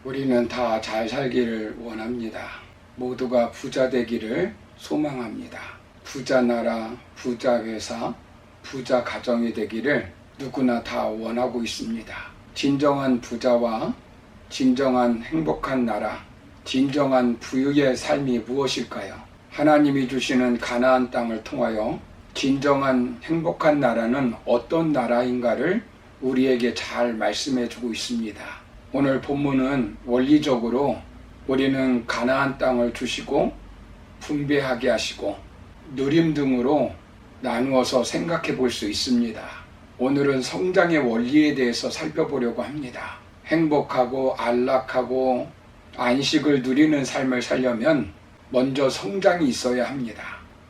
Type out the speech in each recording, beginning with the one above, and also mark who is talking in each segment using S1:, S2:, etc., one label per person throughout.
S1: 우리는 다 잘 살기를 원합니다. 모두가 부자 되기를 소망합니다. 부자 나라, 부자 회사, 부자 가정이 되기를 누구나 다 원하고 있습니다. 진정한 부자와 진정한 행복한 나라, 진정한 부유의 삶이 무엇일까요? 하나님이 주시는 가나안 땅을 통하여 진정한 행복한 나라는 어떤 나라인가를 우리에게 잘 말씀해 주고 있습니다. 오늘 본문은 원리적으로 우리는 가나안 땅을 주시고 분배하게 하시고 누림 등으로 나누어서 생각해 볼 수 있습니다. 오늘은 성장의 원리에 대해서 살펴보려고 합니다. 행복하고 안락하고 안식을 누리는 삶을 살려면 먼저 성장이 있어야 합니다.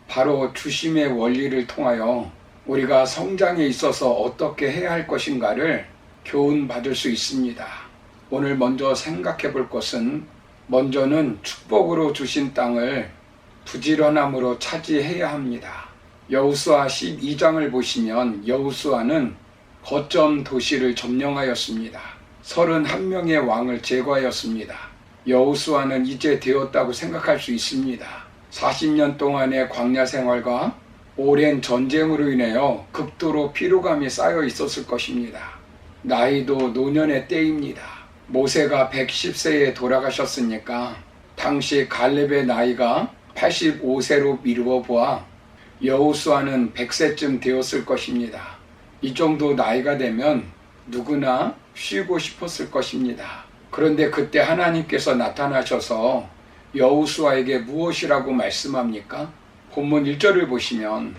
S1: 바로 주심의 원리를 통하여 우리가 성장에 있어서 어떻게 해야 할 것인가를 교훈받을 수 있습니다. 오늘 먼저 생각해 볼 것은 먼저는 축복으로 주신 땅을 부지런함으로 차지해야 합니다. 여호수아 12장을 보시면 여호수아는 거점 도시를 점령하였습니다. 31명의 왕을 제거하였습니다. 여호수아는 이제 되었다고 생각할 수 있습니다. 40년 동안의 광야 생활과 오랜 전쟁으로 인하여 극도로 피로감이 쌓여 있었을 것입니다. 나이도 노년의 때입니다. 모세가 110세에 돌아가셨으니까 당시 갈렙의 나이가 85세로 미루어 보아 여호수아는 100세쯤 되었을 것입니다. 이 정도 나이가 되면 누구나 쉬고 싶었을 것입니다. 그런데 그때 하나님께서 나타나셔서 여호수아에게 무엇이라고 말씀합니까? 본문 1절을 보시면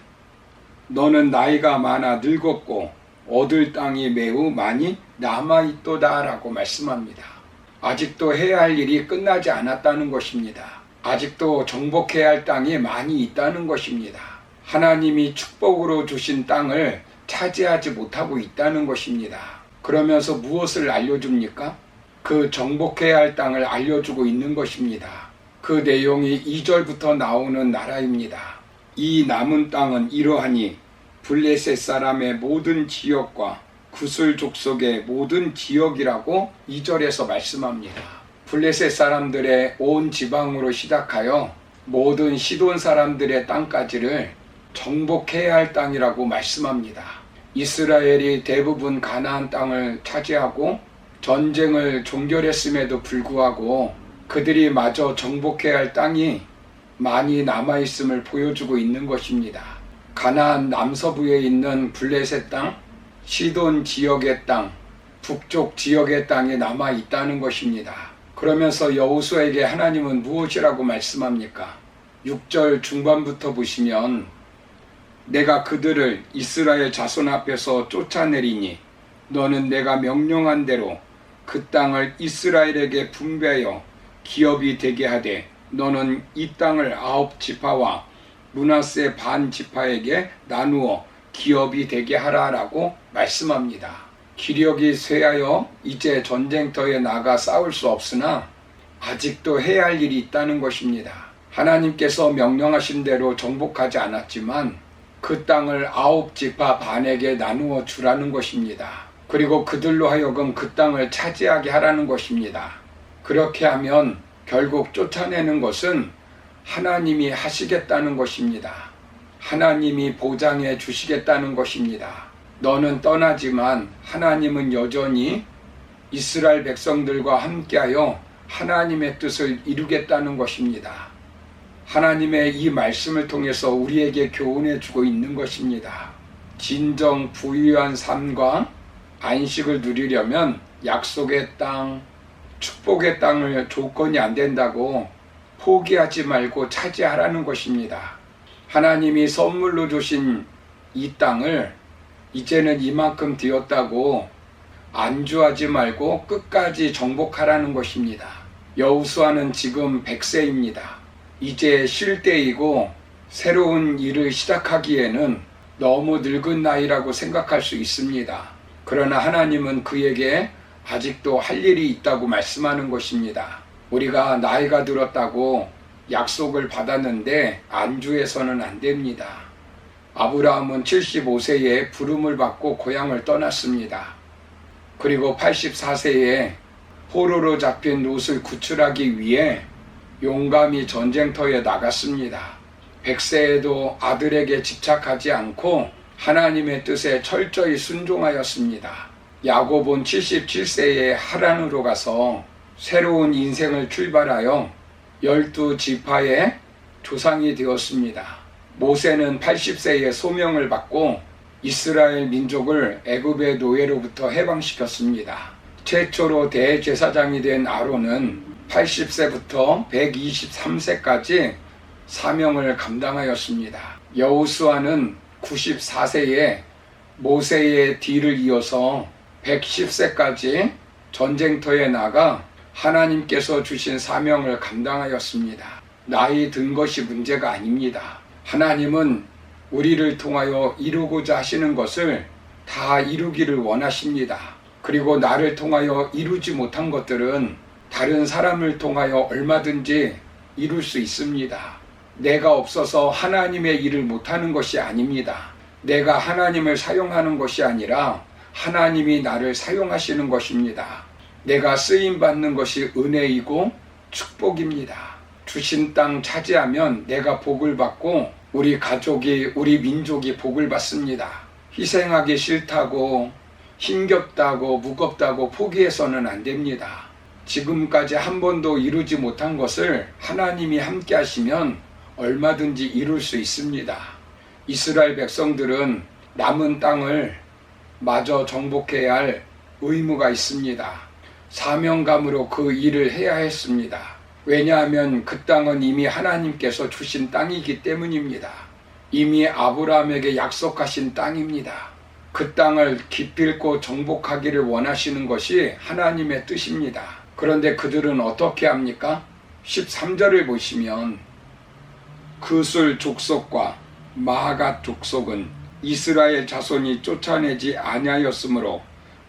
S1: 너는 나이가 많아 늙었고 얻을 땅이 매우 많이 남아있도다 라고 말씀합니다. 아직도 해야 할 일이 끝나지 않았다는 것입니다. 아직도 정복해야 할 땅이 많이 있다는 것입니다. 하나님이 축복으로 주신 땅을 차지하지 못하고 있다는 것입니다. 그러면서 무엇을 알려줍니까? 그 정복해야 할 땅을 알려주고 있는 것입니다. 그 내용이 2절부터 나오는 나라입니다. 이 남은 땅은 이러하니 블레셋 사람의 모든 지역과 구슬 족속의 모든 지역이라고 2절에서 말씀합니다. 블레셋 사람들의 온 지방으로 시작하여 모든 시돈 사람들의 땅까지를 정복해야 할 땅이라고 말씀합니다. 이스라엘이 대부분 가나안 땅을 차지하고 전쟁을 종결했음에도 불구하고 그들이 마저 정복해야 할 땅이 많이 남아있음을 보여주고 있는 것입니다. 가나안 남서부에 있는 블레셋 땅, 시돈 지역의 땅, 북쪽 지역의 땅이 남아있다는 것입니다. 그러면서 여호수아에게 하나님은 무엇이라고 말씀합니까? 6절 중반부터 보시면 내가 그들을 이스라엘 자손 앞에서 쫓아내리니 너는 내가 명령한 대로 그 땅을 이스라엘에게 분배하여 기업이 되게 하되 너는 이 땅을 9지파와 므낫세 반 지파에게 나누어 기업이 되게 하라라고 말씀합니다. 기력이 쇠하여 이제 전쟁터에 나가 싸울 수 없으나 아직도 해야 할 일이 있다는 것입니다. 하나님께서 명령하신 대로 정복하지 않았지만 그 땅을 9지파 반에게 나누어 주라는 것입니다. 그리고 그들로 하여금 그 땅을 차지하게 하라는 것입니다. 그렇게 하면 결국 쫓아내는 것은 하나님이 하시겠다는 것입니다. 하나님이 보장해 주시겠다는 것입니다. 너는 떠나지만 하나님은 여전히 이스라엘 백성들과 함께하여 하나님의 뜻을 이루겠다는 것입니다. 하나님의 이 말씀을 통해서 우리에게 교훈해 주고 있는 것입니다. 진정 부유한 삶과 안식을 누리려면 약속의 땅, 축복의 땅을 조건이 안 된다고 포기하지 말고 차지하라는 것입니다. 하나님이 선물로 주신 이 땅을 이제는 이만큼 되었다고 안주하지 말고 끝까지 정복하라는 것입니다. 여호수아는 지금 100세입니다. 이제 쉴 때이고 새로운 일을 시작하기에는 너무 늙은 나이라고 생각할 수 있습니다. 그러나 하나님은 그에게 아직도 할 일이 있다고 말씀하는 것입니다. 우리가 나이가 들었다고 약속을 받았는데 안주해서는 안 됩니다. 아브라함은 75세에 부름을 받고 고향을 떠났습니다. 그리고 84세에 포로로 잡힌 롯을 구출하기 위해 용감히 전쟁터에 나갔습니다. 100세에도 아들에게 집착하지 않고 하나님의 뜻에 철저히 순종하였습니다. 야곱은 77세에 하란으로 가서 새로운 인생을 출발하여 12지파의 조상이 되었습니다. 모세는 80세에 소명을 받고 이스라엘 민족을 애굽의 노예로부터 해방시켰습니다. 최초로 대제사장이 된 아론은 80세부터 123세까지 사명을 감당하였습니다. 여호수아는 94세에 모세의 뒤를 이어서 110세까지 전쟁터에 나가 하나님께서 주신 사명을 감당하였습니다. 나이 든 것이 문제가 아닙니다. 하나님은 우리를 통하여 이루고자 하시는 것을 다 이루기를 원하십니다. 그리고 나를 통하여 이루지 못한 것들은 다른 사람을 통하여 얼마든지 이룰 수 있습니다. 내가 없어서 하나님의 일을 못하는 것이 아닙니다. 내가 하나님을 사용하는 것이 아니라 하나님이 나를 사용하시는 것입니다. 내가 쓰임받는 것이 은혜이고 축복입니다. 주신 땅 차지하면 내가 복을 받고 우리 가족이, 우리 민족이 복을 받습니다. 희생하기 싫다고, 힘겹다고, 무겁다고 포기해서는 안 됩니다. 지금까지 한 번도 이루지 못한 것을 하나님이 함께 하시면 얼마든지 이룰 수 있습니다. 이스라엘 백성들은 남은 땅을 마저 정복해야 할 의무가 있습니다. 사명감으로 그 일을 해야 했습니다. 왜냐하면 그 땅은 이미 하나님께서 주신 땅이기 때문입니다. 이미 아브라함에게 약속하신 땅입니다. 그 땅을 기필코 정복하기를 원하시는 것이 하나님의 뜻입니다. 그런데 그들은 어떻게 합니까? 13절을 보시면 그술 족속과 마하갓 족속은 이스라엘 자손이 쫓아내지 아니하였으므로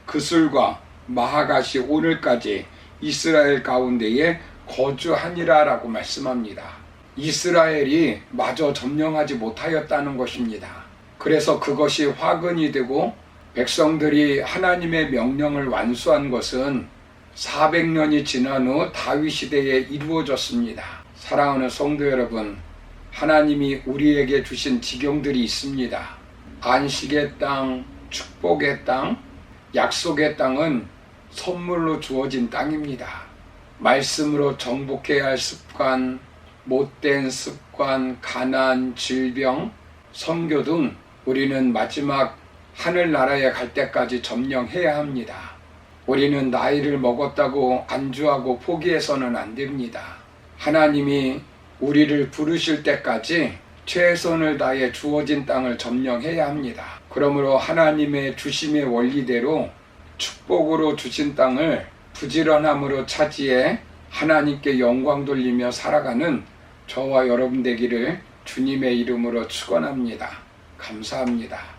S1: 그술과 마하갓이 오늘까지 이스라엘 가운데에 거주하니라 라고 말씀합니다. 이스라엘이 마저 점령하지 못하였다는 것입니다. 그래서 그것이 화근이 되고 백성들이 하나님의 명령을 완수한 것은 400년이 지난 후 다윗 시대에 이루어졌습니다. 사랑하는 성도 여러분, 하나님이 우리에게 주신 지경들이 있습니다. 안식의 땅, 축복의 땅, 약속의 땅은 선물로 주어진 땅입니다. 말씀으로 정복해야 할 습관, 못된 습관, 가난, 질병, 선교 등 우리는 마지막 하늘나라에 갈 때까지 점령해야 합니다. 우리는 나이를 먹었다고 안주하고 포기해서는 안 됩니다. 하나님이 우리를 부르실 때까지 최선을 다해 주어진 땅을 점령해야 합니다. 그러므로 하나님의 주심의 원리대로 축복으로 주신 땅을 부지런함으로 차지해 하나님께 영광 돌리며 살아가는 저와 여러분 되기를 주님의 이름으로 축원합니다. 감사합니다.